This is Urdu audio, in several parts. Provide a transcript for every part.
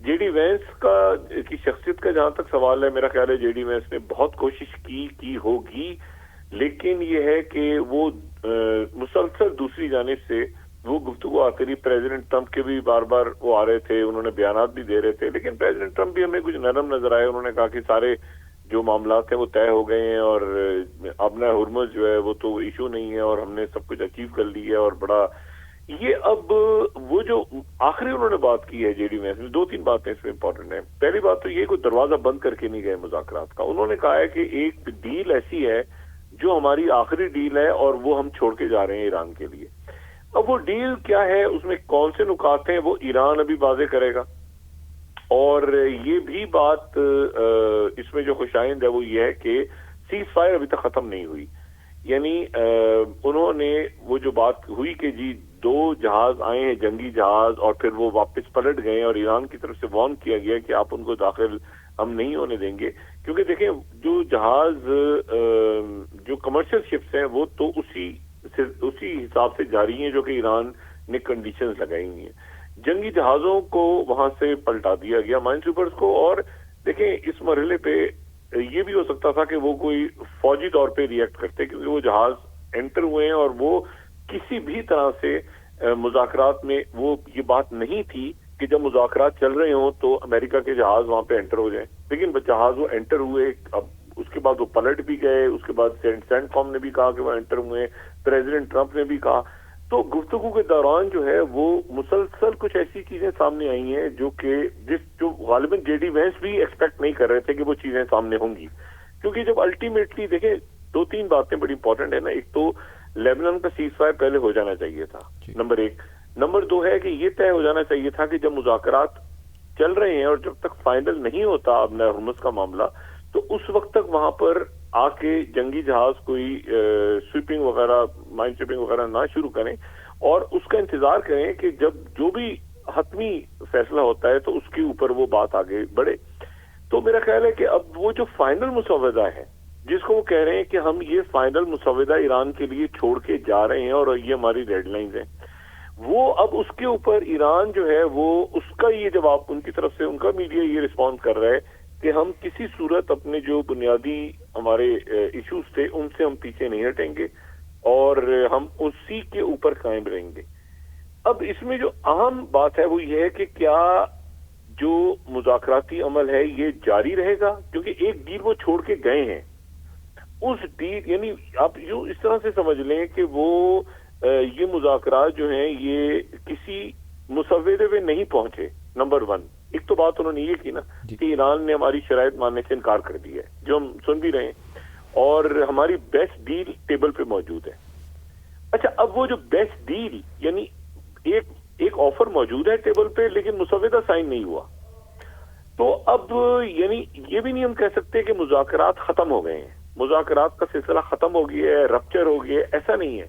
جے ڈی وینس کی شخصیت کا جہاں تک سوال ہے، میرا خیال ہے جے ڈی وینس نے بہت کوشش کی ہوگی، لیکن یہ ہے کہ وہ مسلسل دوسری جانب سے وہ گفتگو آتی رہی. پریزیڈنٹ ٹرمپ کے بھی بار بار وہ آ رہے تھے، انہوں نے بیانات بھی دے رہے تھے، لیکن پریزیڈنٹ ٹرمپ بھی ہمیں کچھ نرم نظر آئے. انہوں نے کہا کہ سارے جو معاملات ہیں وہ طے ہو گئے ہیں، اور ابنا ہرمز جو ہے وہ تو ایشو نہیں ہے، اور ہم نے سب کچھ اچیو کر لی ہے. اور بڑا یہ اب وہ جو آخری انہوں نے بات کی ہے جے ڈی وینس نے، 2-3 باتیں اس میں امپورٹنٹ ہیں. پہلی بات تو یہ کوئی دروازہ بند کر کے نہیں گئے مذاکرات کا. انہوں نے کہا ہے کہ ایک ڈیل ایسی ہے جو ہماری آخری ڈیل ہے اور وہ ہم چھوڑ کے جا رہے ہیں ایران کے لیے. اب وہ ڈیل کیا ہے، اس میں کون سے نکات ہیں، وہ ایران ابھی واضح کرے گا. اور یہ بھی بات اس میں جو خوشائند ہے وہ یہ ہے کہ سیز فائر ابھی تک ختم نہیں ہوئی. یعنی انہوں نے وہ جو بات ہوئی کہ جی 2 جہاز آئے ہیں جنگی جہاز، اور پھر وہ واپس پلٹ گئے، اور ایران کی طرف سے وارن کیا گیا کہ آپ ان کو داخل ہم نہیں ہونے دیں گے. کیونکہ دیکھیں جو جہاز جو کمرشل شپس ہیں وہ تو اسی حساب سے جاری ہیں جو کہ ایران نے کنڈیشنز لگائی ہوئی ہیں. جنگی جہازوں کو وہاں سے پلٹا دیا گیا، مائن سویپرز کو. اور دیکھیں اس مرحلے پہ یہ بھی ہو سکتا تھا کہ وہ کوئی فوجی طور پہ ریئیکٹ کرتے، کیونکہ وہ جہاز انٹر ہوئے ہیں اور وہ کسی بھی طرح سے مذاکرات میں وہ یہ بات نہیں تھی کہ جب مذاکرات چل رہے ہوں تو امریکہ کے جہاز وہاں پہ انٹر ہو جائیں. لیکن جہاز وہ انٹر ہوئے، اب اس کے بعد وہ پلٹ بھی گئے. اس کے بعد سینٹ کام نے بھی کہا کہ وہ انٹر ہوئے، پریزیڈنٹ ٹرمپ نے بھی کہا. تو گفتگو کے دوران جو ہے وہ مسلسل کچھ ایسی چیزیں سامنے آئی ہیں جو کہ جو غالباً جے ڈی وینس بھی ایکسپیکٹ نہیں کر رہے تھے کہ وہ چیزیں سامنے ہوں گی. کیونکہ جب الٹیمیٹلی دیکھیں 2-3 باتیں بڑی امپورٹنٹ ہیں نا. ایک تو لیبنان کا سیز فائر پہلے ہو جانا چاہیے تھا، نمبر 1. نمبر 2 ہے کہ یہ طے ہو جانا چاہیے تھا کہ جب مذاکرات چل رہے ہیں اور جب تک فائنل نہیں ہوتا ابنا ہرمز کا معاملہ، تو اس وقت تک وہاں پر آ کے جنگی جہاز کوئی سویپنگ وغیرہ، مائن سویپنگ وغیرہ نہ شروع کریں، اور اس کا انتظار کریں کہ جب جو بھی حتمی فیصلہ ہوتا ہے تو اس کے اوپر وہ بات آگے بڑھے. تو میرا خیال ہے کہ اب وہ جو فائنل مسودہ ہے جس کو وہ کہہ رہے ہیں کہ ہم یہ فائنل مسودہ ایران کے لیے چھوڑ کے جا رہے ہیں اور یہ ہماری ریڈ لائنز ہیں، وہ اب اس کے اوپر ایران جو ہے وہ اس کا یہ جواب ان کی طرف سے، ان کا میڈیا یہ رسپانس کر رہا ہے کہ ہم کسی صورت اپنے جو بنیادی ہمارے ایشوز تھے ان سے ہم پیچھے نہیں ہٹیں گے اور ہم اسی کے اوپر قائم رہیں گے. اب اس میں جو اہم بات ہے وہ یہ ہے کہ کیا جو مذاکراتی عمل ہے یہ جاری رہے گا، کیونکہ ایک ڈیل وہ چھوڑ کے گئے ہیں. اس ڈیل یعنی آپ یوں اس طرح سے سمجھ لیں کہ وہ یہ مذاکرات جو ہیں یہ کسی مسودے پہ نہیں پہنچے. نمبر 1 ایک تو بات انہوں نے یہ کی نا کہ ایران نے ہماری شرائط ماننے سے انکار کر دیا ہے، جو ہم سن بھی رہے ہیں، اور ہماری بیسٹ ڈیل ٹیبل پہ موجود ہے. اچھا اب وہ جو بیسٹ ڈیل یعنی ایک آفر موجود ہے ٹیبل پہ لیکن مسودہ سائن نہیں ہوا، تو اب یعنی یہ بھی نہیں ہم کہہ سکتے کہ مذاکرات ختم ہو گئے ہیں، مذاکرات کا سلسلہ ختم ہو گیا ہے، رپچر ہو گیا ہے، ایسا نہیں ہے.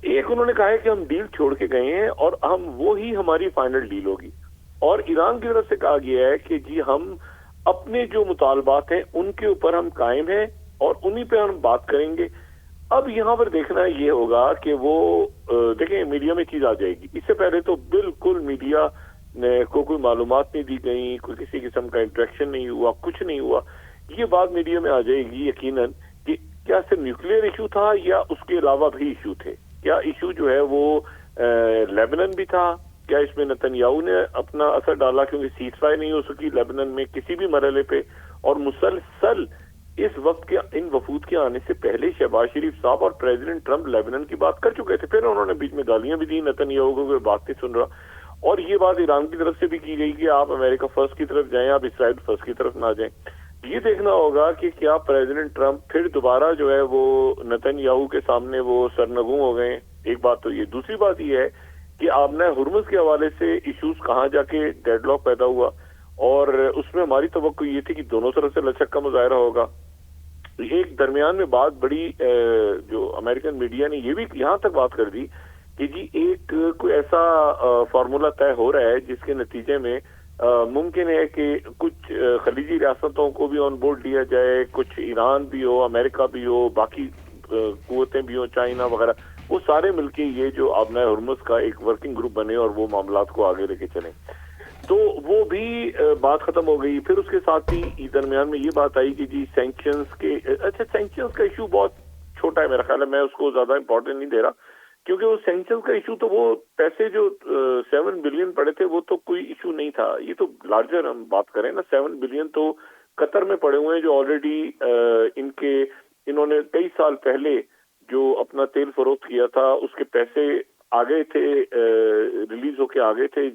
ایک انہوں نے کہا ہے کہ ہم ڈیل چھوڑ کے گئے ہیں اور ہم وہی ہماری فائنل ڈیل ہوگی، اور ایران کی طرف سے کہا گیا ہے کہ جی ہم اپنے جو مطالبات ہیں ان کے اوپر ہم قائم ہیں اور انہی پہ ہم بات کریں گے. اب یہاں پر دیکھنا یہ ہوگا کہ وہ دیکھیں میڈیا میں چیز آ جائے گی. اس سے پہلے تو بالکل میڈیا کو کوئی معلومات نہیں دی گئی، کوئی کسی قسم کا انٹریکشن نہیں ہوا، کچھ نہیں ہوا. یہ بات میڈیا میں آ جائے گی یقیناً کہ کیا صرف نیوکلیئر ایشو تھا یا اس کے علاوہ بھی ایشو تھے. کیا ایشو جو ہے وہ لیبنان بھی تھا، کیا اس میں نتنیاہو نے اپنا اثر ڈالا، کیونکہ سیز فائر نہیں ہو سکی لیبنان میں کسی بھی مرحلے پہ. اور مسلسل اس وقت کے ان وفود کے آنے سے پہلے شہباز شریف صاحب اور پریزیڈنٹ ٹرمپ لیبنان کی بات کر چکے تھے، پھر انہوں نے بیچ میں گالیاں بھی دی نتنیاہو کو، کوئی بات نہیں سن رہا. اور یہ بات ایران کی طرف سے بھی کی گئی کہ آپ امریکہ فرسٹ کی طرف جائیں، آپ اسرائیل فرسٹ کی طرف نہ جائیں. یہ دیکھنا ہوگا کہ کیا پریزیڈنٹ ٹرمپ پھر دوبارہ جو ہے وہ نتنیاہو کے سامنے وہ سرنگوں ہو گئے. ایک بات تو یہ، دوسری بات یہ ہے کہ ابنا ہرمز کے حوالے سے ایشوز کہاں جا کے ڈیڈ لاک پیدا ہوا، اور اس میں ہماری توقع یہ تھی کہ دونوں طرف سے لچک کا مظاہرہ ہوگا. ایک درمیان میں بات بڑی جو امریکن میڈیا نے یہ بھی یہاں تک بات کر دی کہ جی ایک کوئی ایسا فارمولا طے ہو رہا ہے جس کے نتیجے میں ممکن ہے کہ کچھ خلیجی ریاستوں کو بھی آن بورڈ لیا جائے، کچھ ایران بھی ہو، امریکہ بھی ہو، باقی قوتیں بھی ہوں، چائنا وغیرہ، وہ سارے مل کے یہ جو ابنا ہرمز کا ایک ورکنگ گروپ بنے اور وہ معاملات کو آگے لے کے چلیں. تو وہ بھی بات ختم ہو گئی. پھر اس کے ساتھ ہی درمیان میں یہ بات آئی کہ جی سینکشنز کے، اچھا سینکشنز کا ایشو بہت چھوٹا ہے میرا خیال ہے، میں اس کو زیادہ امپورٹنٹ نہیں دے رہا، کیونکہ وہ سینکشنز کا ایشو تو وہ پیسے جو 7 بلین پڑے تھے وہ تو کوئی ایشو نہیں تھا. یہ تو لارجر ہم بات کریں نا، 7 بلین تو قطر میں پڑے ہوئے ہیں، جو آلریڈی انہوں نے کئی سال پہلے جو اپنا تیل فروخت کیا تھا اس کے پیسے آگے تھے، ریلیز ہو کے آگے تھے،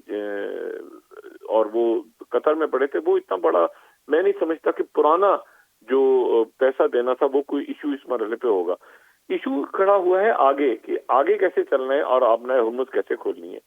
اور وہ قطر میں پڑے تھے. وہ اتنا بڑا میں نہیں سمجھتا کہ پرانا جو پیسہ دینا تھا وہ کوئی ایشو اس مرحلے پہ ہوگا. ایشو کھڑا ہوا ہے آگے کہ آگے کیسے چلنا ہے اور آبنائے ہرمز کیسے کھولنی ہے.